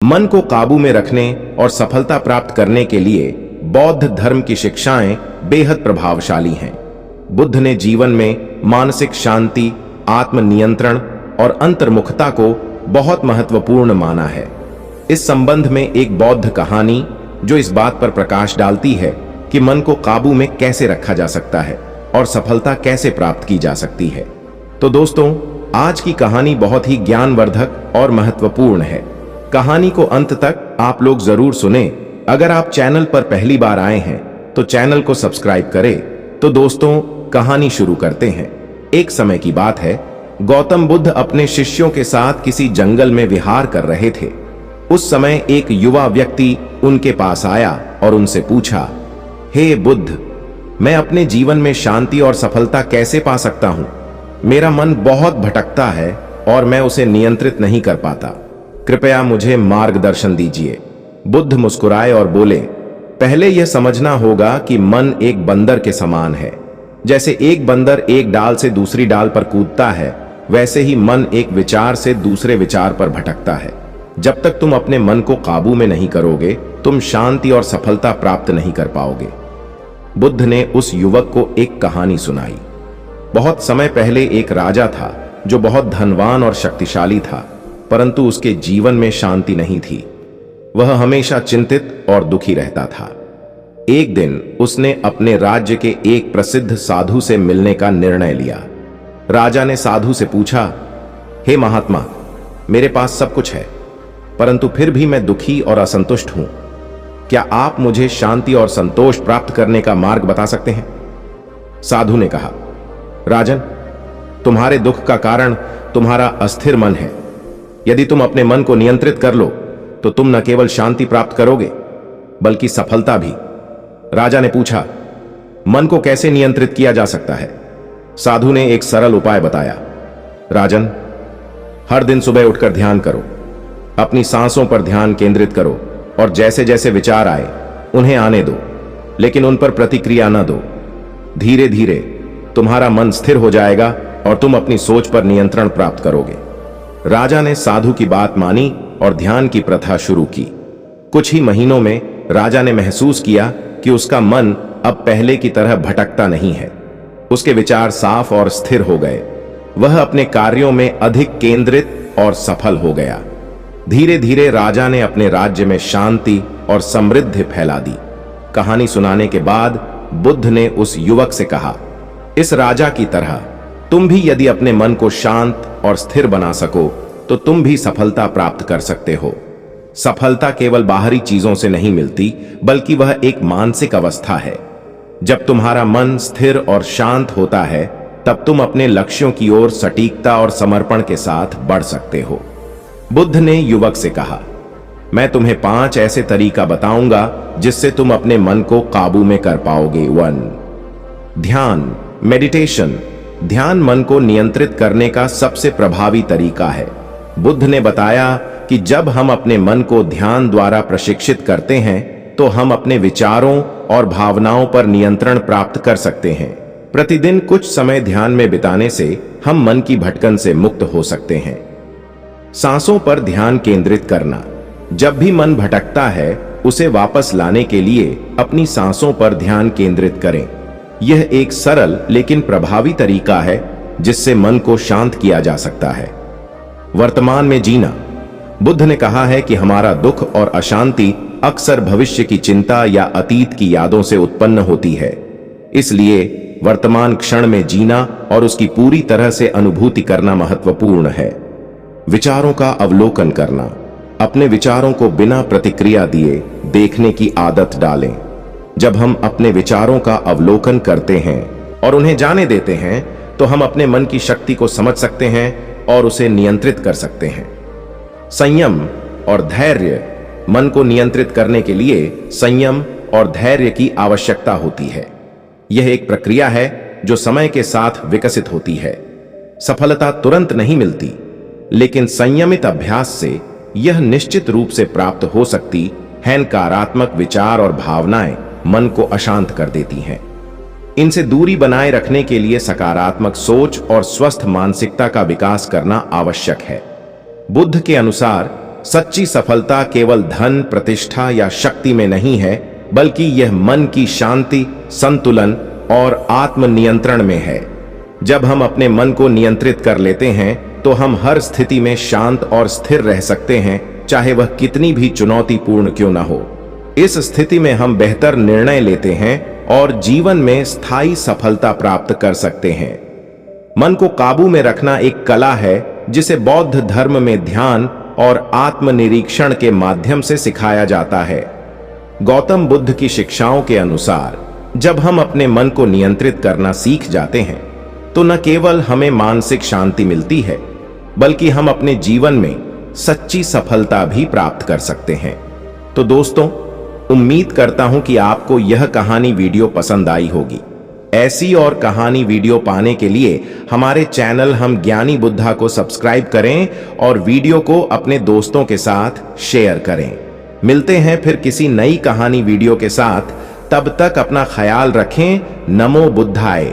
मन को काबू में रखने और सफलता प्राप्त करने के लिए बौद्ध धर्म की शिक्षाएं बेहद प्रभावशाली हैं। बुद्ध ने जीवन में मानसिक शांति, आत्मनियंत्रण और अंतर्मुखता को बहुत महत्वपूर्ण माना है। इस संबंध में एक बौद्ध कहानी जो इस बात पर प्रकाश डालती है कि मन को काबू में कैसे रखा जा सकता है और सफलता कैसे प्राप्त की जा सकती है। तो दोस्तों, आज की कहानी बहुत ही ज्ञानवर्धक और महत्वपूर्ण है। कहानी को अंत तक आप लोग जरूर सुने। अगर आप चैनल पर पहली बार आए हैं तो चैनल को सब्सक्राइब करें। तो दोस्तों, कहानी शुरू करते हैं। एक समय की बात है, गौतम बुद्ध अपने शिष्यों के साथ किसी जंगल में विहार कर रहे थे। उस समय एक युवा व्यक्ति उनके पास आया और उनसे पूछा, हे बुद्ध, मैं अपने जीवन में शांति और सफलता कैसे पा सकता हूं? मेरा मन बहुत भटकता है और मैं उसे नियंत्रित नहीं कर पाता। कृपया मुझे मार्गदर्शन दीजिए। बुद्ध मुस्कुराए और बोले, पहले यह समझना होगा कि मन एक बंदर के समान है। जैसे एक बंदर एक डाल से दूसरी डाल पर कूदता है, वैसे ही मन एक विचार से दूसरे विचार पर भटकता है। जब तक तुम अपने मन को काबू में नहीं करोगे, तुम शांति और सफलता प्राप्त नहीं कर पाओगे। बुद्ध ने उस युवक को एक कहानी सुनाई। बहुत समय पहले एक राजा था जो बहुत धनवान और शक्तिशाली था, परंतु उसके जीवन में शांति नहीं थी। वह हमेशा चिंतित और दुखी रहता था। एक दिन उसने अपने राज्य के एक प्रसिद्ध साधु से मिलने का निर्णय लिया। राजा ने साधु से पूछा, हे महात्मा, मेरे पास सब कुछ है, परंतु फिर भी मैं दुखी और असंतुष्ट हूं। क्या आप मुझे शांति और संतोष प्राप्त करने का मार्ग बता सकते हैं? साधु ने कहा, राजन, तुम्हारे दुख का कारण तुम्हारा अस्थिर मन है। यदि तुम अपने मन को नियंत्रित कर लो तो तुम न केवल शांति प्राप्त करोगे बल्कि सफलता भी। राजा ने पूछा, मन को कैसे नियंत्रित किया जा सकता है? साधु ने एक सरल उपाय बताया। राजन, हर दिन सुबह उठकर ध्यान करो, अपनी सांसों पर ध्यान केंद्रित करो और जैसे जैसे विचार आए उन्हें आने दो, लेकिन उन पर प्रतिक्रिया न दो। धीरे धीरे तुम्हारा मन स्थिर हो जाएगा और तुम अपनी सोच पर नियंत्रण प्राप्त करोगे। राजा ने साधु की बात मानी और ध्यान की प्रथा शुरू की। कुछ ही महीनों में राजा ने महसूस किया कि उसका मन अब पहले की तरह भटकता नहीं है। उसके विचार साफ और स्थिर हो गए। वह अपने कार्यों में अधिक केंद्रित और सफल हो गया। धीरे धीरे राजा ने अपने राज्य में शांति और समृद्धि फैला दी। कहानी सुनाने के बाद बुद्ध ने उस युवक से कहा, इस राजा की तरह तुम भी यदि अपने मन को शांत और स्थिर बना सको तो तुम भी सफलता प्राप्त कर सकते हो। सफलता केवल बाहरी चीजों से नहीं मिलती, बल्कि वह एक मानसिक अवस्था है। जब तुम्हारा मन स्थिर और शांत होता है, तब तुम अपने लक्ष्यों की ओर सटीकता और समर्पण के साथ बढ़ सकते हो। बुद्ध ने युवक से कहा, मैं तुम्हें 5 ऐसे तरीका बताऊंगा जिससे तुम अपने मन को काबू में कर पाओगे। 1. ध्यान, मेडिटेशन। ध्यान मन को नियंत्रित करने का सबसे प्रभावी तरीका है। बुद्ध ने बताया कि जब हम अपने मन को ध्यान द्वारा प्रशिक्षित करते हैं तो हम अपने विचारों और भावनाओं पर नियंत्रण प्राप्त कर सकते हैं। प्रतिदिन कुछ समय ध्यान में बिताने से हम मन की भटकन से मुक्त हो सकते हैं। सांसों पर ध्यान केंद्रित करना। जब भी मन भटकता है, उसे वापस लाने के लिए अपनी सांसों पर ध्यान केंद्रित करें। यह एक सरल लेकिन प्रभावी तरीका है जिससे मन को शांत किया जा सकता है। वर्तमान में जीना। बुद्ध ने कहा है कि हमारा दुख और अशांति अक्सर भविष्य की चिंता या अतीत की यादों से उत्पन्न होती है। इसलिए वर्तमान क्षण में जीना और उसकी पूरी तरह से अनुभूति करना महत्वपूर्ण है। विचारों का अवलोकन करना। अपने विचारों को बिना प्रतिक्रिया दिए देखने की आदत डालें। जब हम अपने विचारों का अवलोकन करते हैं और उन्हें जाने देते हैं, तो हम अपने मन की शक्ति को समझ सकते हैं और उसे नियंत्रित कर सकते हैं। संयम और धैर्य। मन को नियंत्रित करने के लिए संयम और धैर्य की आवश्यकता होती है। यह एक प्रक्रिया है जो समय के साथ विकसित होती है। सफलता तुरंत नहीं मिलती, लेकिन संयमित अभ्यास से यह निश्चित रूप से प्राप्त हो सकती है। नकारात्मक विचार और भावनाएं मन को अशांत कर देती हैं। इनसे दूरी बनाए रखने के लिए सकारात्मक सोच और स्वस्थ मानसिकता का विकास करना आवश्यक है। बुद्ध के अनुसार सच्ची सफलता केवल धन, प्रतिष्ठा या शक्ति में नहीं है, बल्कि यह मन की शांति, संतुलन और आत्मनियंत्रण में है। जब हम अपने मन को नियंत्रित कर लेते हैं तो हम हर स्थिति में शांत और स्थिर रह सकते हैं, चाहे वह कितनी भी चुनौतीपूर्ण क्यों ना हो। इस स्थिति में हम बेहतर निर्णय लेते हैं और जीवन में स्थायी सफलता प्राप्त कर सकते हैं। मन को काबू में रखना एक कला है जिसे बौद्ध धर्म में ध्यान और आत्मनिरीक्षण के माध्यम से सिखाया जाता है। गौतम बुद्ध की शिक्षाओं के अनुसार जब हम अपने मन को नियंत्रित करना सीख जाते हैं तो न केवल हमें मानसिक शांति मिलती है, बल्कि हम अपने जीवन में सच्ची सफलता भी प्राप्त कर सकते हैं। तो दोस्तों, उम्मीद करता हूं कि आपको यह कहानी वीडियो पसंद आई होगी। ऐसी और कहानी वीडियो पाने के लिए हमारे चैनल हम ज्ञानी बुद्धा को सब्सक्राइब करें और वीडियो को अपने दोस्तों के साथ शेयर करें। मिलते हैं फिर किसी नई कहानी वीडियो के साथ। तब तक अपना ख्याल रखें। नमो बुद्धाय।